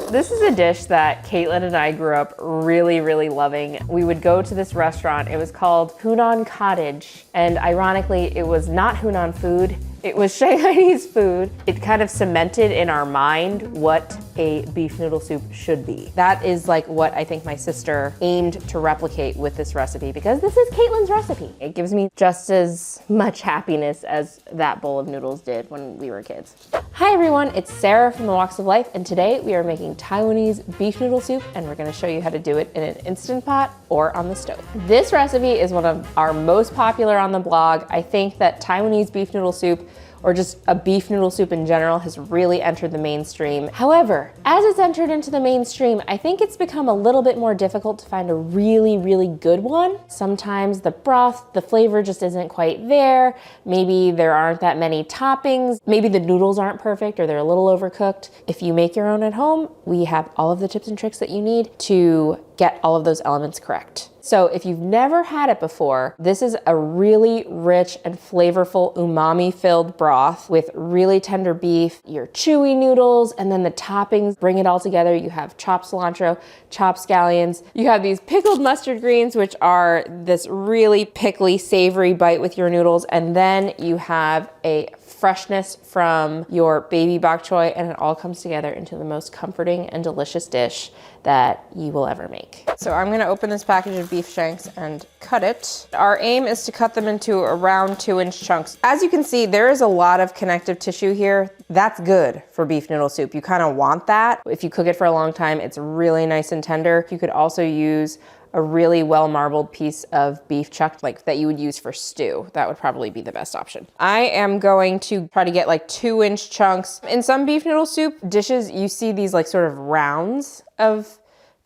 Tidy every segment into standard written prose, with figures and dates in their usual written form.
This is a dish that Kaitlin and I grew up really, really loving. We would go to this restaurant. It was called Hunan Cottage. And ironically, it was not Hunan food. It was Shanghainese food. It kind of cemented in our mind what a beef noodle soup should be. That is like what I think my sister aimed to replicate with this recipe, because this is Kaitlin's recipe. It gives me just as much happiness as that bowl of noodles did when we were kids. Hi everyone, it's Sarah from The Walks of Life, and today we are making Taiwanese beef noodle soup, and we're gonna show you how to do it in an Instant Pot or on the stove. This recipe is one of our most popular on the blog. I think that Taiwanese beef noodle soup, or just a beef noodle soup in general, has really entered the mainstream. However, as it's entered into the mainstream, I think it's become a little bit more difficult to find a really, really good one. Sometimes the broth, the flavor just isn't quite there. Maybe there aren't that many toppings. Maybe the noodles aren't perfect or they're a little overcooked. If you make your own at home, we have all of the tips and tricks that you need to get all of those elements correct. So if you've never had it before, this is a really rich and flavorful umami-filled broth with really tender beef, your chewy noodles, and then the toppings bring it all together. You have chopped cilantro, chopped scallions. You have these pickled mustard greens, which are this really pickly, savory bite with your noodles. And then you have a freshness from your baby bok choy, and it all comes together into the most comforting and delicious dish that you will ever make. So I'm gonna open this package of beef shanks and cut it. Our aim is to cut them into around 2-inch chunks. As you can see, there is a lot of connective tissue here. That's good for beef noodle soup. You kind of want that. If you cook it for a long time, it's really nice and tender. You could also use a really well marbled piece of beef chuck, like that you would use for stew. That would probably be the best option. I am going to try to get like 2-inch chunks. In some beef noodle soup dishes, you see these like sort of rounds of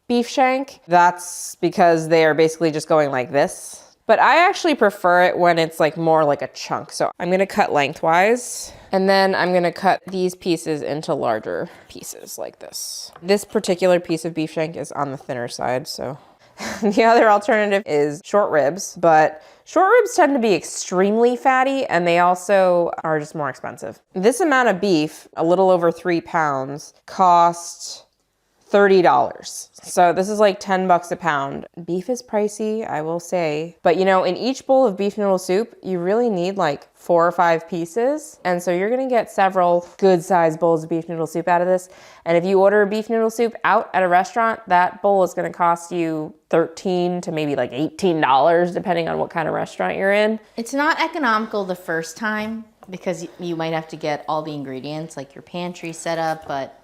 beef shank. That's because they are basically just going like this. But I actually prefer it when it's like more like a chunk. So I'm gonna cut lengthwise, and then I'm gonna cut these pieces into larger pieces like this. This particular piece of beef shank is on the thinner side, so. The other alternative is short ribs, but short ribs tend to be extremely fatty, and they also are just more expensive. This amount of beef, a little over 3 pounds, cost $30. So this is like 10 bucks a pound. Beef is pricey, I will say. But you know, in each bowl of beef noodle soup, you really need like 4 or 5 pieces. And so you're gonna get several good sized bowls of beef noodle soup out of this. And if you order beef noodle soup out at a restaurant, that bowl is gonna cost you $13 to maybe like $18, depending on what kind of restaurant you're in. It's not economical the first time because you might have to get all the ingredients, like your pantry set up, but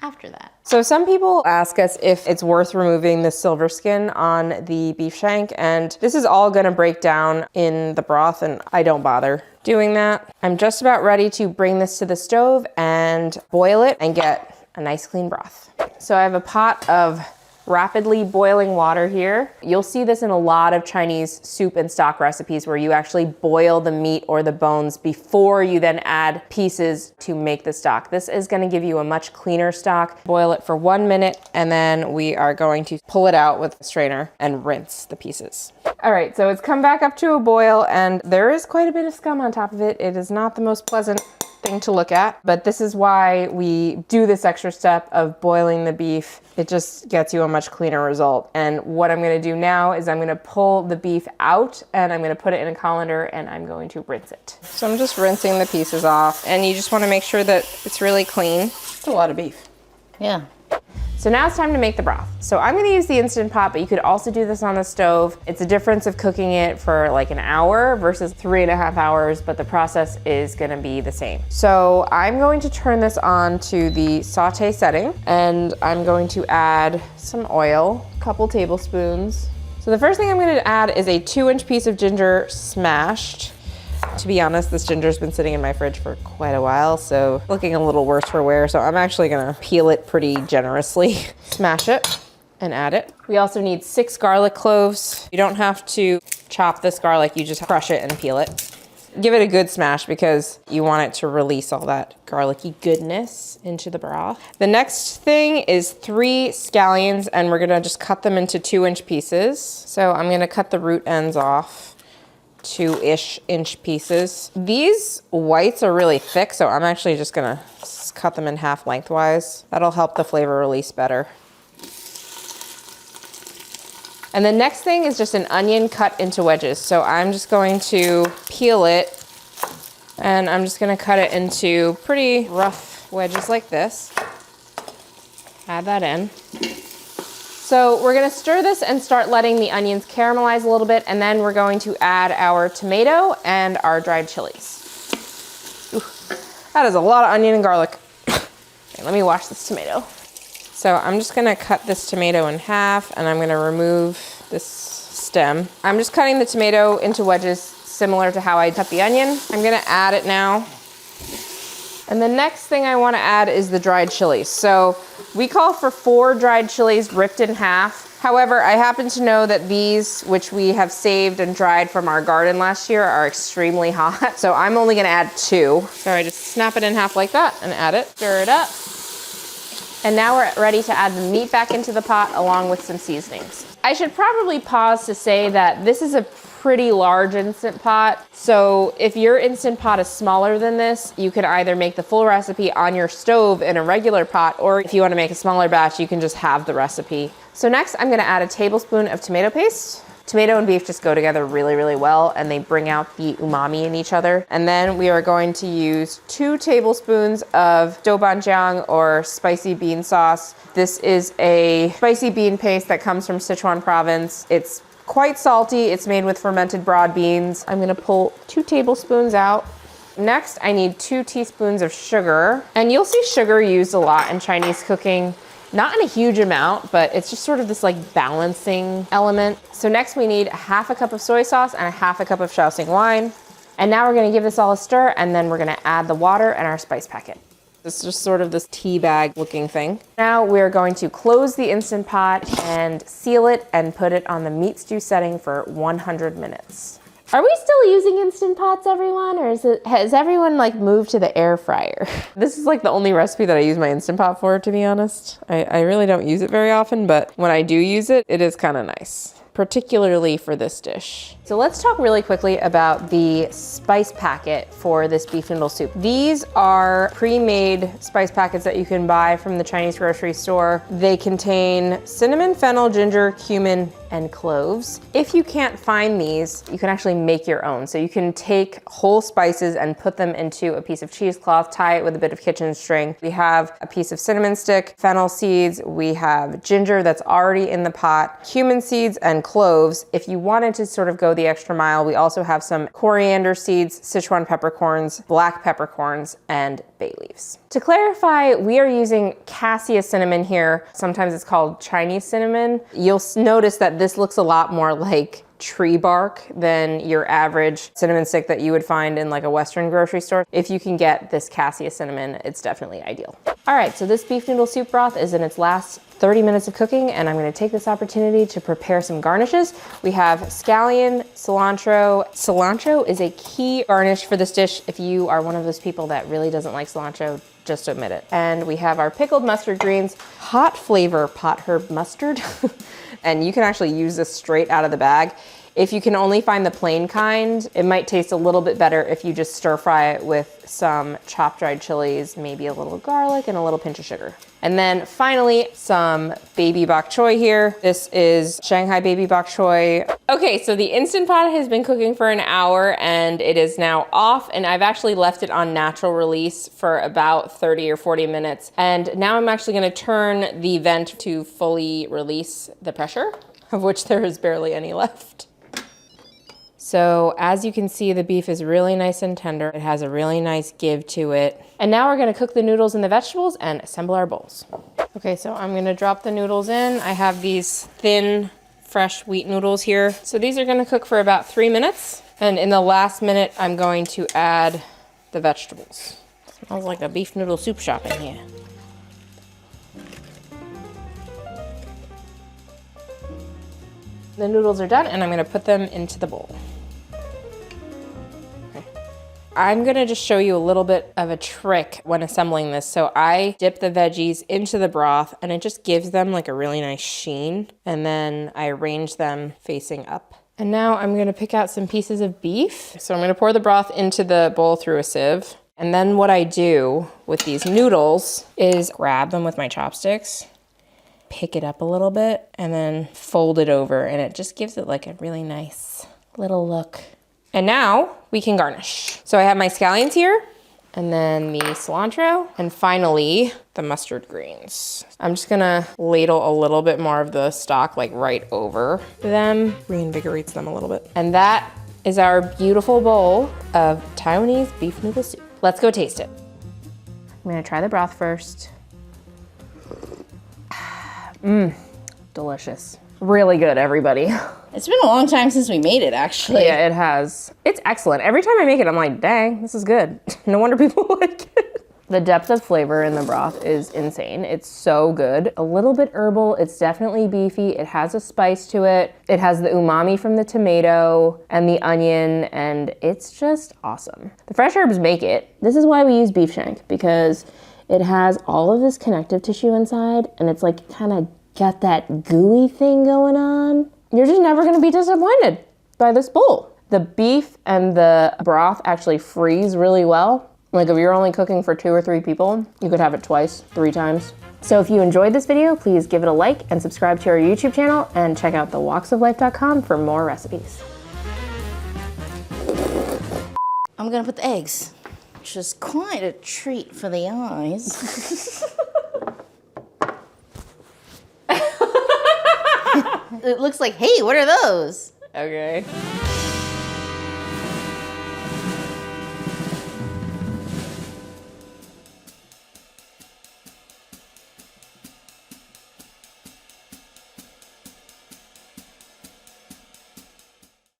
after that. So some people ask us if it's worth removing the silver skin on the beef shank, and this is all gonna break down in the broth, and I don't bother doing that. I'm just about ready to bring this to the stove and boil it and get a nice clean broth. So I have a pot of rapidly boiling water here. You'll see this in a lot of Chinese soup and stock recipes where you actually boil the meat or the bones before you then add pieces to make the stock. This is gonna give you a much cleaner stock. Boil it for 1 minute, and then we are going to pull it out with a strainer and rinse the pieces. All right, so it's come back up to a boil, and there is quite a bit of scum on top of it. It is not the most pleasant thing to look at, but this is why we do this extra step of boiling the beef. It just gets you a much cleaner result. And what I'm gonna do now is I'm gonna pull the beef out, and I'm gonna put it in a colander, and I'm going to rinse it. So I'm just rinsing the pieces off, and you just wanna make sure that it's really clean. It's a lot of beef. Yeah. So now it's time to make the broth. So I'm gonna use the Instant Pot, but you could also do this on the stove. It's a difference of cooking it for like an hour versus 3.5 hours, but the process is gonna be the same. So I'm going to turn this on to the saute setting, and I'm going to add some oil, a couple tablespoons. So the first thing I'm gonna add is a 2-inch piece of ginger smashed. To be honest, this ginger's been sitting in my fridge for quite a while, so looking a little worse for wear, so I'm actually gonna peel it pretty generously. Smash it and add it. We also need 6 garlic cloves. You don't have to chop this garlic, you just crush it and peel it. Give it a good smash because you want it to release all that garlicky goodness into the broth. The next thing is 3 scallions, and we're gonna just cut them into 2-inch pieces. So I'm gonna cut the root ends off 2-ish inch pieces. These whites are really thick, so I'm actually just gonna cut them in half lengthwise. That'll help the flavor release better. And the next thing is just an onion cut into wedges. So I'm just going to peel it, and I'm just gonna cut it into pretty rough wedges like this. Add that in. So we're gonna stir this and start letting the onions caramelize a little bit, and then we're going to add our tomato and our dried chilies. Ooh, that is a lot of onion and garlic. Okay, let me wash this tomato. So I'm just gonna cut this tomato in half, and I'm gonna remove this stem. I'm just cutting the tomato into wedges similar to how I cut the onion. I'm gonna add it now. And the next thing I wanna add is the dried chilies. So we call for 4 dried chilies ripped in half. However, I happen to know that these, which we have saved and dried from our garden last year, are extremely hot. So I'm only gonna add 2. So I just snap it in half like that and add it, stir it up. And now we're ready to add the meat back into the pot along with some seasonings. I should probably pause to say that this is a pretty large Instant Pot. So if your Instant Pot is smaller than this, you can either make the full recipe on your stove in a regular pot, or if you want to make a smaller batch, you can just have the recipe. So next I'm gonna add a tablespoon of tomato paste. Tomato and beef just go together really, really well, and they bring out the umami in each other. And then we are going to use 2 tablespoons of doubanjiang, or spicy bean sauce. This is a spicy bean paste that comes from Sichuan province. It's quite salty. It's made with fermented broad beans. I'm gonna pull 2 tablespoons out. Next, I need 2 teaspoons of sugar. And you'll see sugar used a lot in Chinese cooking. Not in a huge amount, but it's just sort of this like balancing element. So next we need 1/2 cup of soy sauce and 1/2 cup of Shaoxing wine. And now we're gonna give this all a stir, and then we're gonna add the water and our spice packet. It's just sort of this tea bag looking thing. Now we're going to close the Instant Pot and seal it and put it on the meat stew setting for 100 minutes. Are we still using Instant Pots, everyone? Or has everyone like moved to the air fryer? This is like the only recipe that I use my Instant Pot for, to be honest. I really don't use it very often, but when I do use it, it is kind of nice, particularly for this dish. So let's talk really quickly about the spice packet for this beef noodle soup. These are pre-made spice packets that you can buy from the Chinese grocery store. They contain cinnamon, fennel, ginger, cumin, and cloves. If you can't find these, you can actually make your own. So you can take whole spices and put them into a piece of cheesecloth, tie it with a bit of kitchen string. We have a piece of cinnamon stick, fennel seeds, we have ginger that's already in the pot, cumin seeds, and cloves. If you wanted to sort of go the extra mile, we also have some coriander seeds, Sichuan peppercorns, black peppercorns, and bay leaves. To clarify, we are using cassia cinnamon here. Sometimes it's called Chinese cinnamon. You'll notice that this looks a lot more like tree bark than your average cinnamon stick that you would find in like a Western grocery store. If you can get this cassia cinnamon, it's definitely ideal. All right, so this beef noodle soup broth is in its last 30 minutes of cooking, and I'm gonna take this opportunity to prepare some garnishes. We have scallion, cilantro. Cilantro is a key garnish for this dish. If you are one of those people that really doesn't like cilantro, just admit it. And we have our pickled mustard greens, hot flavor pot herb mustard. And you can actually use this straight out of the bag. If you can only find the plain kind, it might taste a little bit better if you just stir fry it with some chopped dried chilies, maybe a little garlic, and a little pinch of sugar. And then finally, some baby bok choy here. This is Shanghai baby bok choy. Okay, so the Instant Pot has been cooking for an hour and it is now off, and I've actually left it on natural release for about 30 or 40 minutes. And now I'm actually gonna turn the vent to fully release the pressure, of which there is barely any left. So as you can see, the beef is really nice and tender. It has a really nice give to it. And now we're gonna cook the noodles and the vegetables and assemble our bowls. Okay, so I'm gonna drop the noodles in. I have these thin, fresh wheat noodles here. So these are gonna cook for about 3 minutes. And in the last minute, I'm going to add the vegetables. Smells like a beef noodle soup shop in here. The noodles are done, and I'm gonna put them into the bowl. I'm gonna just show you a little bit of a trick when assembling this. So I dip the veggies into the broth, and it just gives them like a really nice sheen. And then I arrange them facing up. And now I'm gonna pick out some pieces of beef. So I'm gonna pour the broth into the bowl through a sieve. And then what I do with these noodles is grab them with my chopsticks, pick it up a little bit, and then fold it over. And it just gives it like a really nice little look. And now we can garnish. So I have my scallions here, and then the cilantro, and finally the mustard greens. I'm just gonna ladle a little bit more of the stock like right over them, reinvigorates them a little bit. And that is our beautiful bowl of Taiwanese beef noodle soup. Let's go taste it. I'm gonna try the broth first. Delicious. Really good, everybody. It's been a long time since we made it, actually. Yeah, it has. It's excellent. Every time I make it, I'm like, dang, this is good. No wonder people like it. The depth of flavor in the broth is insane. It's so good. A little bit herbal. It's definitely beefy. It has a spice to it. It has the umami from the tomato and the onion, and it's just awesome. The fresh herbs make it. This is why we use beef shank, because it has all of this connective tissue inside, and it's like kind of got that gooey thing going on. You're just never gonna be disappointed by this bowl. The beef and the broth actually freeze really well. Like if you're only cooking for 2 or 3 people, you could have it twice, 3 times. So if you enjoyed this video, please give it a like and subscribe to our YouTube channel and check out thewalksoflife.com for more recipes. I'm gonna put the eggs, which is quite a treat for the eyes. It looks like, hey, what are those? Okay.